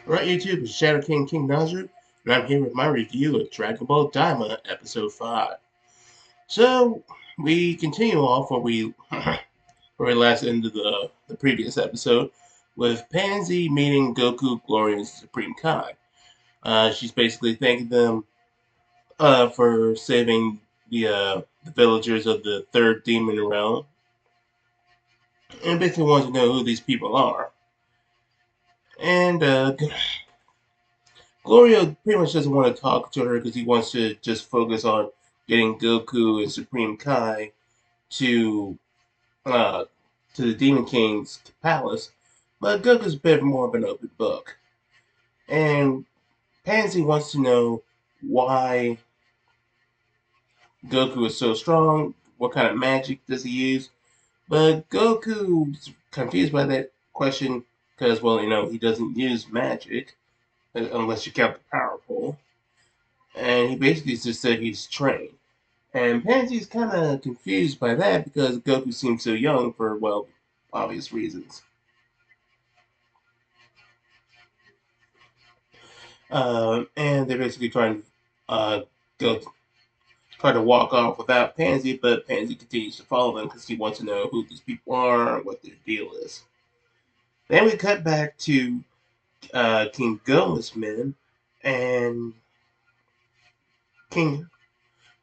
Right, YouTube, it's Shadow King Nazru, and I'm here with my review of Dragon Ball Daima Episode 5. So, we continue off where we last ended the previous episode, with Panzy meeting Goku, Gloria, and Supreme Kai. She's basically thanking them for saving the villagers of the third demon realm, and basically wants to know who these people are. And Gloria pretty much doesn't want to talk to her because he wants to just focus on getting Goku and Supreme Kai to uh, to the Demon King's palace. But Goku's a bit more of an open book, and Pansy wants to know why Goku is so strong. What kind of magic does he use? But Goku's confused by that question because, well, he doesn't use magic unless you count the power pole. And he basically just said he's trained. And Pansy's kind of confused by that because Goku seems so young for, well, obvious reasons. And they're basically trying to go try to walk off without Pansy, but Pansy continues to follow them because he wants to know who these people are and what their deal is. Then we cut back to King Goma's men, and King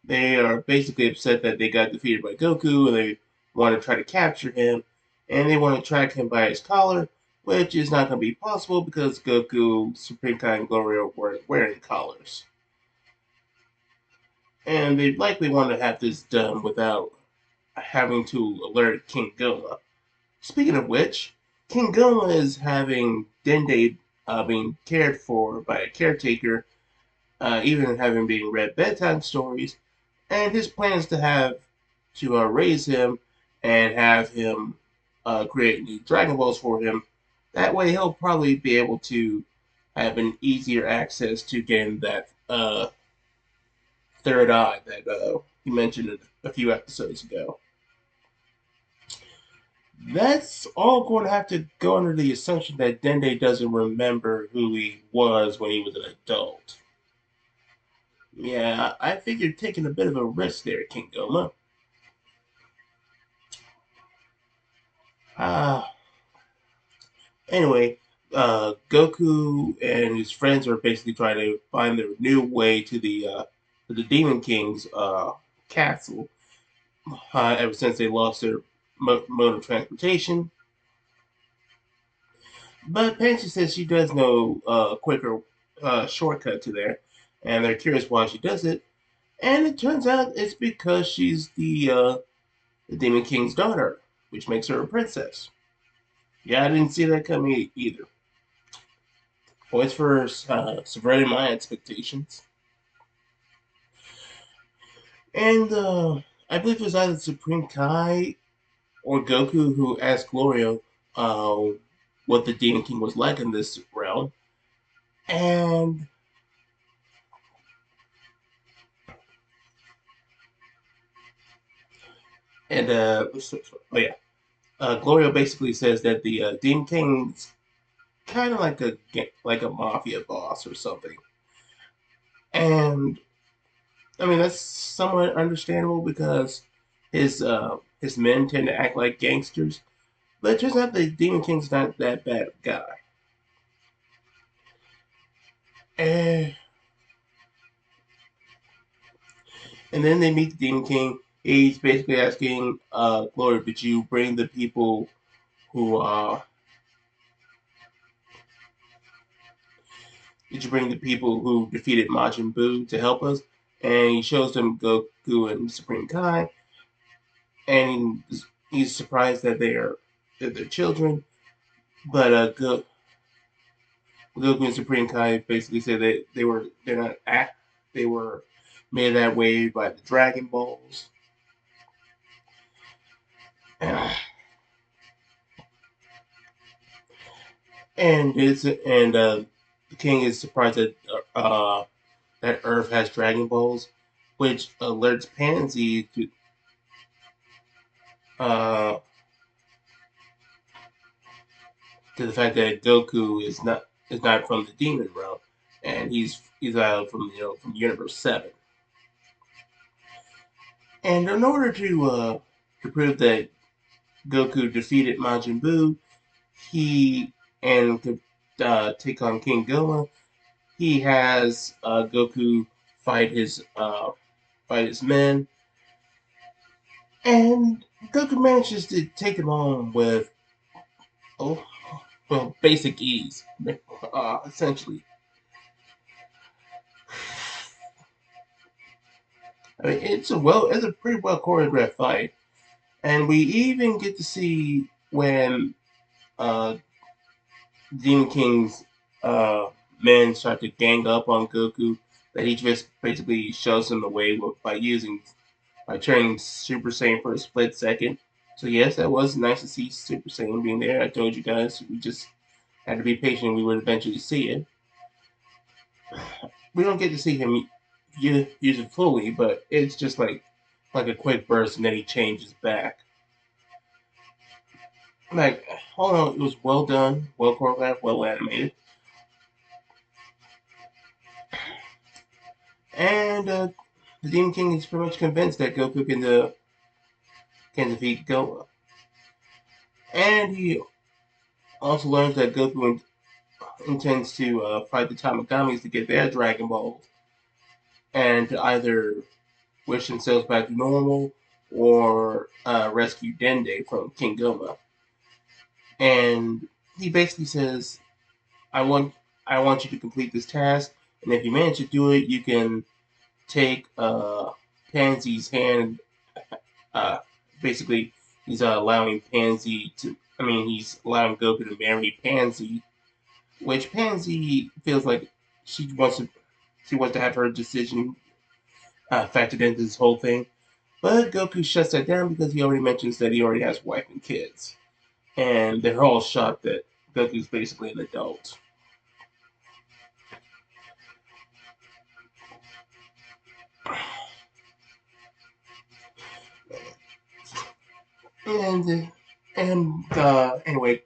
they are basically upset that they got defeated by Goku, and they want to try to capture him, and they want to track him by his collar, which is not going to be possible because Goku, Supreme Kai, and Gloria weren't wearing collars. And they likely want to have this done without having to alert King Goma. Speaking of which, King Goma is having Dende being cared for by a caretaker, even having being read bedtime stories, and his plan is to have to raise him and have him create new Dragon Balls for him. That way, he'll probably be able to have an easier access to getting that third eye that he mentioned a few episodes ago. That's all going to have to go under the assumption that Dende doesn't remember who he was when he was an adult. Yeah, I think you're taking a bit of a risk there, King Goma. Ah, anyway, Goku and his friends are basically trying to find their new way to the Demon King's castle. Ever since they lost their mode of transportation, but Pansy says she does know a quicker shortcut to there, and they're curious why she does it. And it turns out it's because she's the Demon King's daughter, which makes her a princess. Yeah, I didn't see that coming either. Points for subverting my expectations. And I believe it was either Supreme Kai or Goku who asked Gloria uh, what the Demon King was like in this realm. And oh yeah, Gloria basically says that the Demon King's kind of like a mafia boss or something. And I mean that's somewhat understandable because his men tend to act like gangsters. But it turns out the Demon King's not that bad of a guy. And, and then they meet the Demon King. He's basically asking Gloria, did you bring the people who defeated Majin Buu to help us? And he shows them Goku and Supreme Kai, and he's surprised that they're children. But Goku and Supreme Kai basically say that they're not act they were made that way by the Dragon Balls. And the king is surprised that Earth has Dragon Balls, which alerts Pansy uh, to the fact that Goku is not is not from the demon realm, and he's from from Universe 7. And in order to prove that Goku defeated Majin Buu, he and to take on King Goma, he has Goku fight his men, and Goku manages to take him on with oh well basic ease, essentially. I mean, it's a pretty well choreographed fight, and we even get to see when uh, Demon King's uh, men start to gang up on Goku, that he just basically shows them the way by turning Super Saiyan for a split second. So yes, that was nice to see Super Saiyan being there. I told you guys we just had to be patient. We would eventually see it. We don't get to see him use it fully, but it's just like a quick burst, and then he changes back. Like, all in all, it was well done, well choreographed, well animated, and the Demon King is pretty much convinced that Goku can defeat Goku, and he also learns that Goku intends to fight the Tamagamis to get their Dragon Balls, and to either wish themselves back to normal or rescue Dende from King Goma. And he basically says, "I want I want you to complete this task, and if you manage to do it, you can take Pansy's hand." Uh, Basically, he's allowing Pansy to. I mean, he's allowing Goku to marry Pansy, which Pansy feels like she wants to. She wants to have her decision factored into this whole thing. But Goku shuts that down because he already mentions that he already has a wife and kids, and they're all shocked that Goku's basically an adult. And anyway,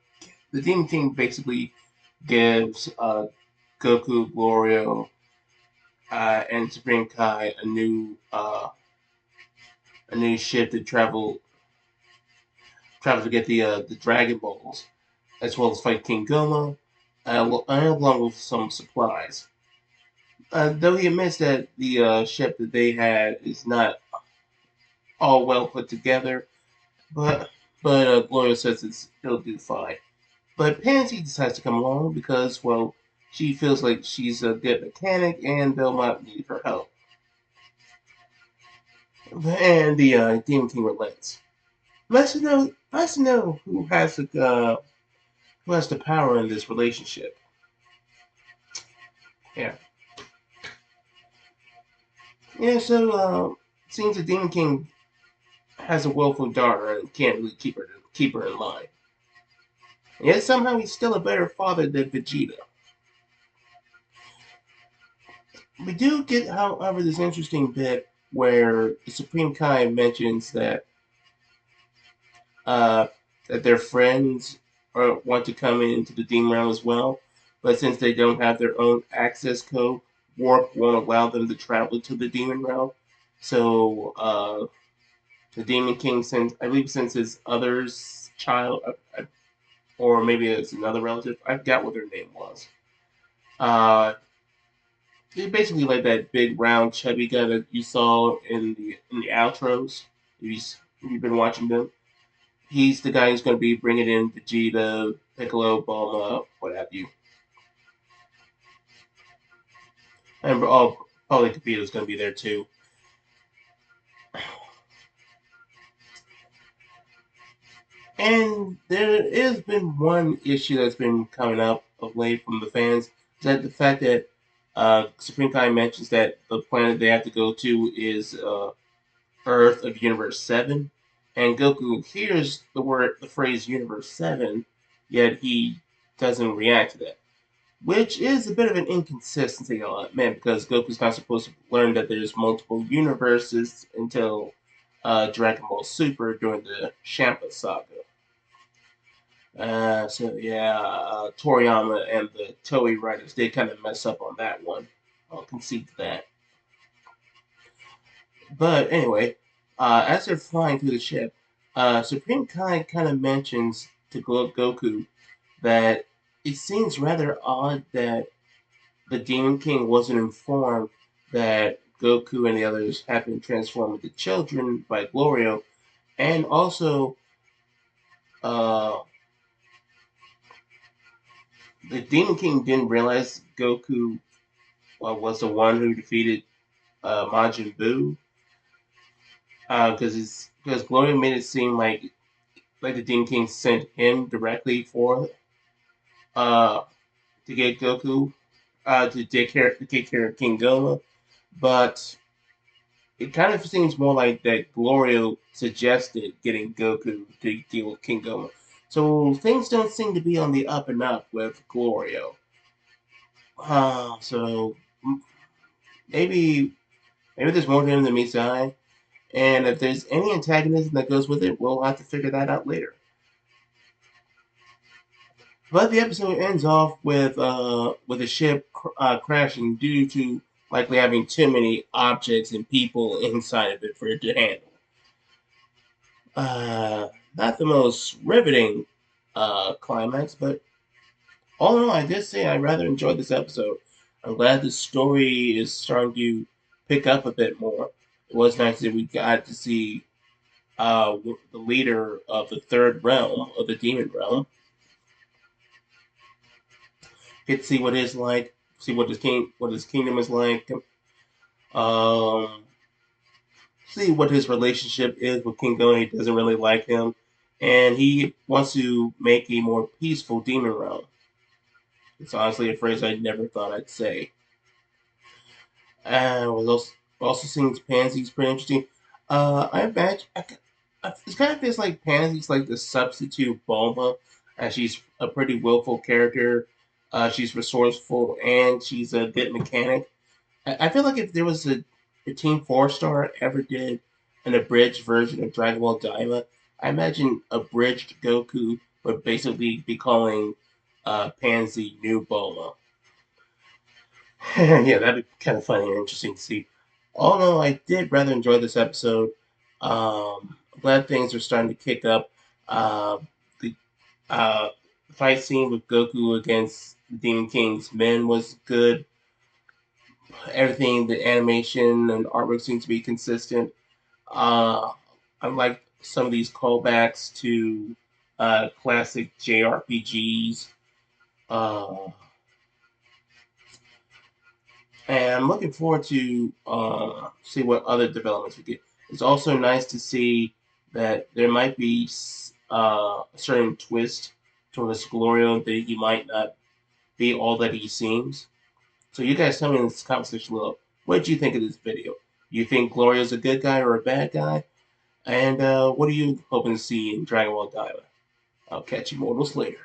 the Demon King basically gives Goku, Glorio, and Supreme Kai a new ship to travel to get the Dragon Balls, as well as fight King Goma, along with some supplies. Though he admits that the ship that they had is not all well put together, but Gloria says it'll do fine. But Pansy decides to come along because, well, she feels like she's a good mechanic and they'll not need her help. And the Demon King relents. Let's know who has the power in this relationship. Yeah, yeah. So it seems the Demon King has a willful daughter and can't really keep her in line. And yet somehow he's still a better father than Vegeta. We do get, however, this interesting bit where the Supreme Kai mentions uh, that their friends want to come into the Demon Realm as well, but since they don't have their own access code, Warp won't allow them to travel to the Demon Realm. So the Demon King, since I believe since his other's child, or maybe it's another relative, I forgot what their name was. Uh, He's basically like that big round chubby guy that you saw in the outros. If you've been watching them, he's the guy who's going to be bringing in Vegeta, Piccolo, Bulma, what have you, and probably Capito's going to be there too. And there has been one issue that's been coming up of late from the fans. Is that the fact that Supreme Kai mentions that the planet they have to go to is Earth of Universe 7, and Goku hears the phrase Universe 7, yet he doesn't react to that. Which is a bit of an inconsistency, I'll admit, because Goku's not supposed to learn that there's multiple universes until Dragon Ball Super during the Champa saga. So yeah, Toriyama and the Toei writers did kind of mess up on that one. I'll concede that. But anyway, as they're flying through the ship, Supreme Kai kind of mentions to Goku that it seems rather odd that the Demon King wasn't informed that Goku and the others have been transformed into children by Glorio, and also uh, the Demon King didn't realize Goku was the one who defeated Majin Buu, because Glorio made it seem like the Demon King sent him directly for uh, to get Goku to take care of King Goma, but it kind of seems more like that Glorio suggested getting Goku to deal with King Goma. So things don't seem to be on the up and up with Glorio. So maybe there's more to him than meets the eye. And if there's any antagonism that goes with it, we'll have to figure that out later. But the episode ends off with a ship crashing due to likely having too many objects and people inside of it for it to handle. Uh, Not the most riveting climax, but all in all, I did say I rather enjoyed this episode. I'm glad the story is starting to pick up a bit more. It was nice that we got to see the leader of the third realm, of the demon realm, get to see what it's like, see what his kingdom is like, um, see what his relationship is with King Gon. He doesn't really like him, and he wants to make a more peaceful demon realm. It's honestly a phrase I never thought I'd say. Was also seeing Pansy's pretty interesting. I imagine it kind of feels like Pansy's like the substitute Bulma, and she's a pretty willful character. She's resourceful and she's a good mechanic. I feel like if there was a Team Four Star ever did an abridged version of Dragon Ball Daima, I imagine abridged Goku would basically be calling Pansy New Bulma. Yeah, that'd be kind of funny and interesting to see. Although I did rather enjoy this episode. I'm glad things are starting to kick up. The uh, fight scene with Goku against the Demon King's men was good. Everything, the animation and artwork seems to be consistent. Uh, I like some of these callbacks to classic JRPGs. Uh, and I'm looking forward to see what other developments we get. It's also nice to see that there might be a certain twist towards Glorio that he might not be all that he seems. So you guys tell me in this comment section below, what did you think of this video? Do you think Glorio's a good guy or a bad guy? And what are you hoping to see in Dragon Ball Daima? I'll catch you mortals later.